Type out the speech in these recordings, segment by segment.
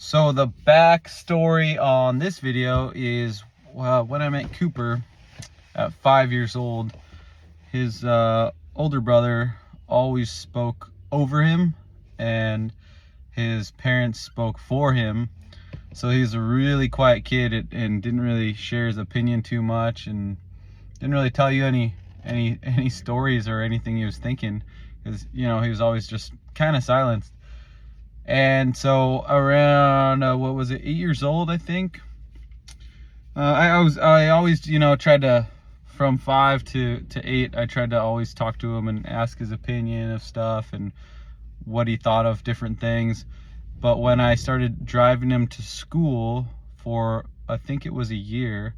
So the backstory on this video is when I met Cooper at 5 years old, his older brother always spoke over him and his parents spoke for him. So he was a really quiet kid and didn't really share his opinion too much and didn't really tell you any stories or anything he was thinking, because he was always just kind of silenced. And so around what was it, 8 years old, I think, I always tried to, from 5 to 8, I tried to always talk to him and ask his opinion of stuff and what he thought of different things. But when I started driving him to school for, I think it was a year,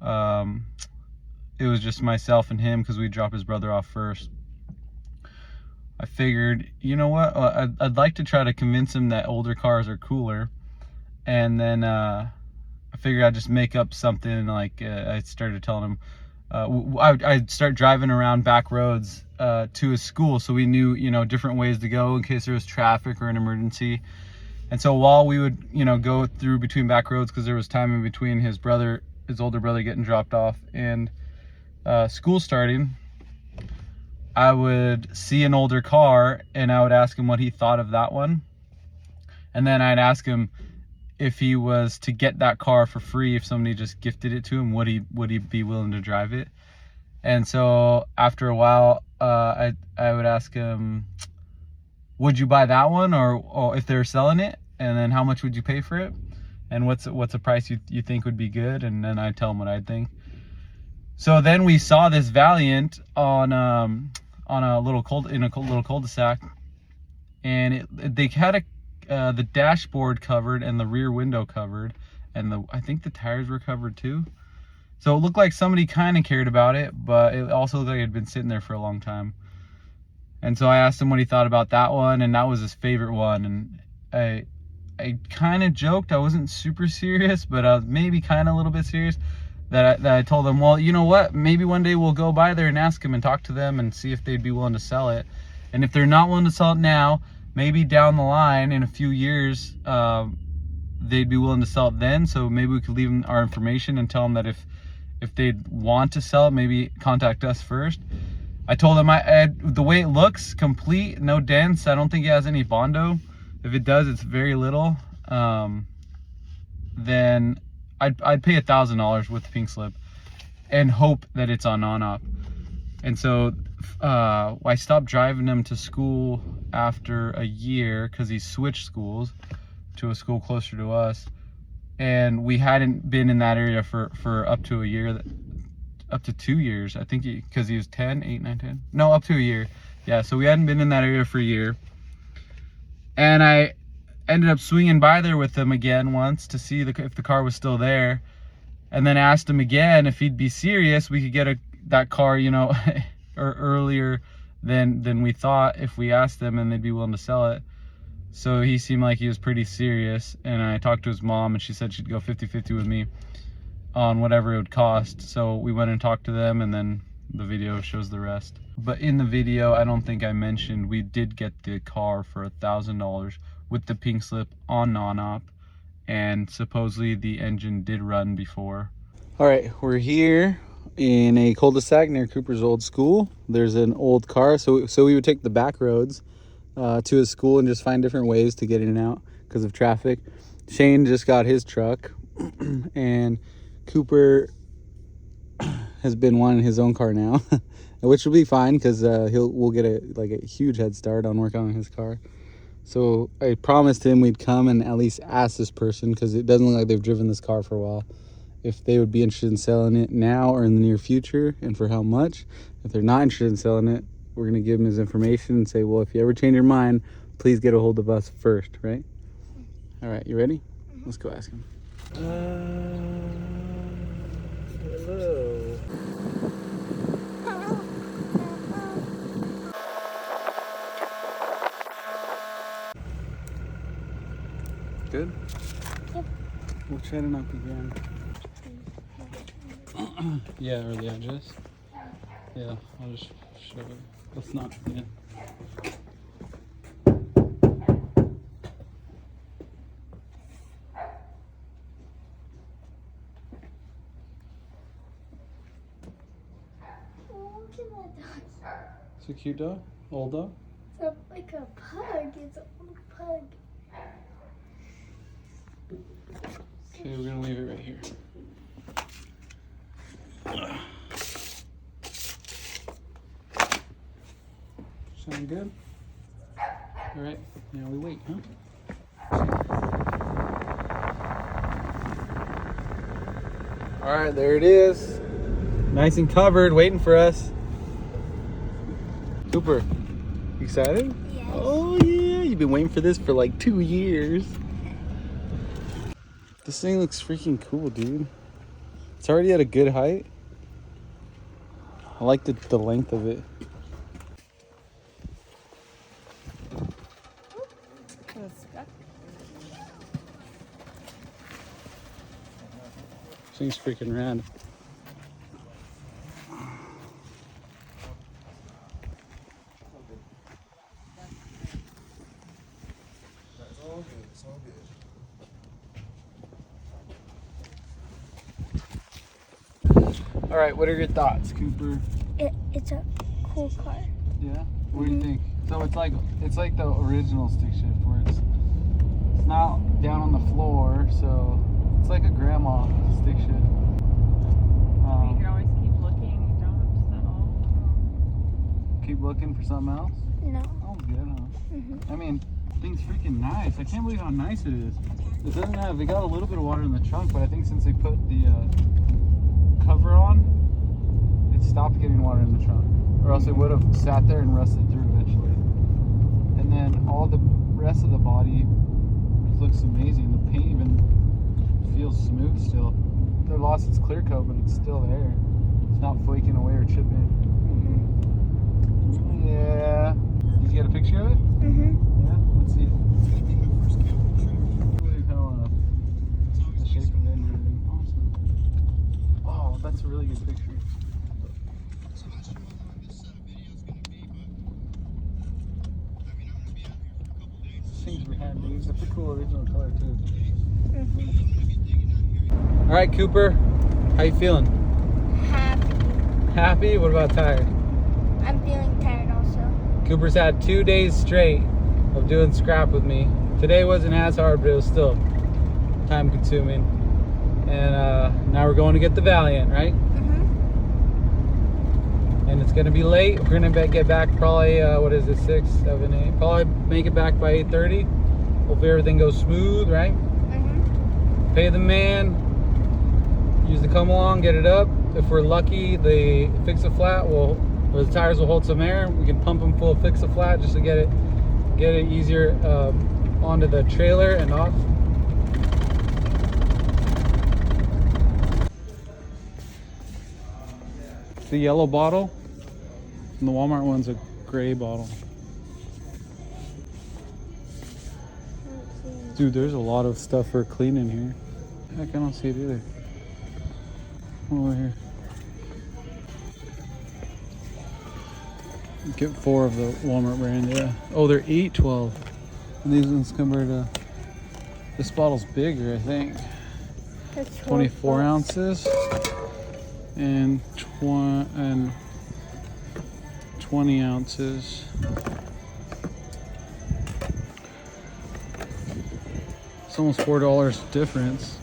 it was just myself and him because we dropped his brother off first. I figured, you know what, I'd like to try to convince him that older cars are cooler. And then I figured I'd just make up something like, I started telling him, I'd start driving around back roads to his school, so we knew, different ways to go in case there was traffic or an emergency. And so while we would, go through between back roads, because there was time in between his older brother getting dropped off and school starting, I would see an older car and I would ask him what he thought of that one. And then I'd ask him if he was to get that car for free, if somebody just gifted it to him, would he be willing to drive it? And so after a while, I would ask him, would you buy that one, or if they're selling it, and then how much would you pay for it, and what's a price you think would be good? And then I'd tell him what I'd think. So then we saw this Valiant on a little cul-de-sac, and they had the dashboard covered and the rear window covered, and I think the tires were covered too. So it looked like somebody kind of cared about it, but it also looked like it had been sitting there for a long time. And so I asked him what he thought about that one, and that was his favorite one. And I kind of joked, I wasn't super serious, but I was maybe kind of a little bit serious, that I told him, well, you know what, maybe one day we'll go by there and ask him and talk to them and see if they'd be willing to sell it. And if they're not willing to sell it now, maybe down the line in a few years, they'd be willing to sell it then. So maybe we could leave them our information and tell them that if they'd want to sell it, maybe contact us first. I told him the way it looks, complete, no dents. I don't think it has any Bondo. If it does, it's very little. Then I'd pay $1,000 with the pink slip and hope that it's on non-op. And so I stopped driving him to school after a year because he switched schools to a school closer to us, and we hadn't been in that area for up to a year, up to 2 years, I think, because he was 10, 8, 9, 10. No, up to a year. Yeah, so we hadn't been in that area for a year. And I ended up swinging by there with him again once to see if the car was still there, and then asked him again if he'd be serious. We could get that car, or earlier than we thought if we asked them, and they'd be willing to sell it. So he seemed like he was pretty serious, and I talked to his mom, and she said she'd go 50-50 with me on whatever it would cost. So we went and talked to them, and then the video shows the rest. But in the video, I don't think I mentioned, we did get the car for $1,000 with the pink slip on non-op, and supposedly the engine did run before. All right, we're here in a cul-de-sac near Cooper's old school. There's an old car, so we would take the back roads to his school and just find different ways to get in and out because of traffic. Shane just got his truck, and Cooper has been wanting his own car now, which will be fine because we'll get a huge head start on working on his car. So I promised him we'd come and at least ask this person, because it doesn't look like they've driven this car for a while, if they would be interested in selling it now or in the near future, and for how much. If they're not interested in selling it, we're going to give him his information and say, well, if you ever change your mind, please get a hold of us first, right? All right, you ready? Let's go ask him. Hello. Good? Yep. We'll try to knock again. Yeah, or the address. Yeah, I'll just show it. Let's knock again. dog. It's a cute dog? Old dog? It's like a pug. It's an old pug. Okay, we're gonna leave it right here. Sound good? All right, now we wait, huh? All right, there it is. Nice and covered, waiting for us. Cooper, excited? Yes. Oh yeah, you've been waiting for this for like 2 years. This thing looks freaking cool, dude. It's already at a good height. I like the length of it. This thing's freaking rad. All right, what are your thoughts, Cooper? It's a cool car. Yeah. What do you think? So it's like the original stick shift where it's not down on the floor, so it's like a grandma stick shift. You can always keep looking. You don't settle. Keep looking for something else. No. Oh, good, huh? Mm-hmm. I mean, thing's freaking nice. I can't believe how nice it is. It doesn't have. They got a little bit of water in the trunk, but I think since they put the cover on, it stopped getting water in the trunk, or else it would have sat there and rusted through eventually. And then all the rest of the body looks amazing. The paint even feels smooth still. It lost its clear coat, but it's still there. It's not flaking away or chipping. Yeah. Did you get a picture of it? Yeah. Let's see it. Look how the shape of it and everything. Awesome. Oh, that's a really good picture. Things we had, dude. That's a cool original color too. All right, Cooper, how you feeling? Happy. Happy? What about tired? I'm feeling tired also. Cooper's had 2 days straight of doing scrap with me. Today wasn't as hard, but it was still time consuming. And now we're going to get the Valiant, right? And it's gonna be late. We're gonna get back probably, what is it, 6, 7, 8? Probably make it back by 8:30. Hopefully everything goes smooth, right? Pay the man, use the come along, get it up. If we're lucky, the fix a flat will, or the tires will hold some air. We can pump them full of fix a flat just to get it easier onto the trailer and off. The yellow bottle, and the Walmart one's a gray bottle. Dude, there's a lot of stuff for cleaning here. Heck, I don't see it either. Over here. Get 4 of the Walmart brand, yeah. Oh, they're $8.12. And these ones compared to, this bottle's bigger, I think. 24 ounces. And 20 ounces. It's almost $4 difference.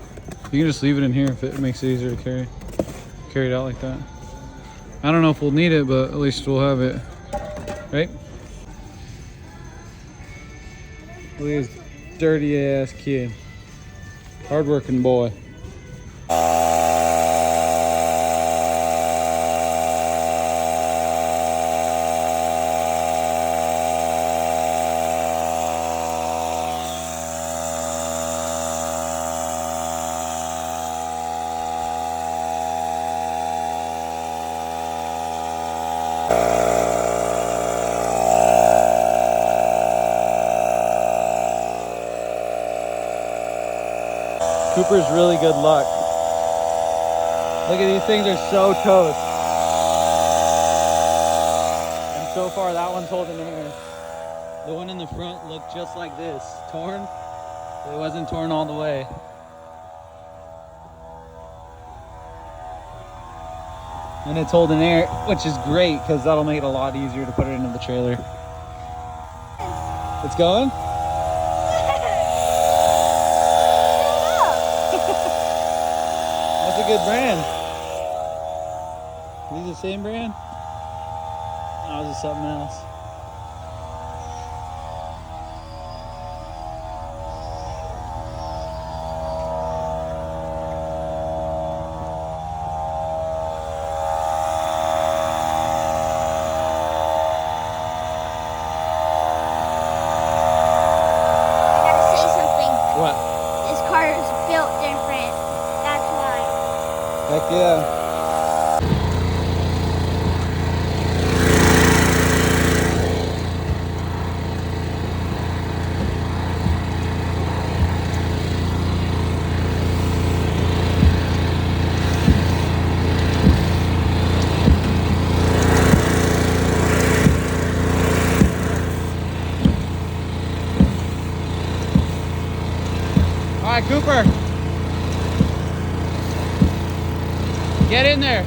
You can just leave it in here if it makes it easier to carry it out like that. I don't know if we'll need it, but at least we'll have it, right? Look at this dirty ass kid. Hardworking boy. Cooper's really good luck. Look at these things, are so toast. And so far that one's holding in. The one in the front looked just like this. Torn, but it wasn't torn all the way. And it's holding air, which is great because that'll make it a lot easier to put it into the trailer. It's going? That's a good brand. Are these the same brand? Oh, this is something else. I gotta say something. What? This car is built different. That's why. Heck yeah. All right, Cooper. Get in there.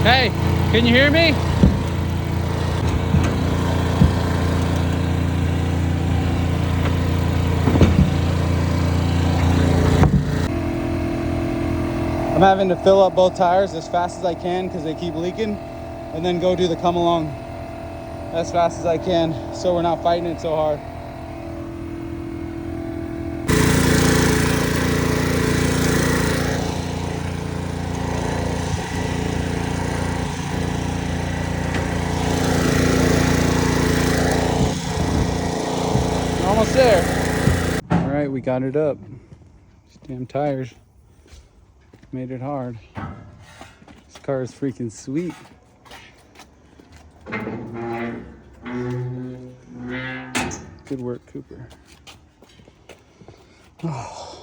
Hey, can you hear me? I'm having to fill up both tires as fast as I can because they keep leaking, and then go do the come along as fast as I can so we're not fighting it so hard. Almost there. All right, we got it up. These damn tires made it hard. This car is freaking sweet. Good work, Cooper. Oh.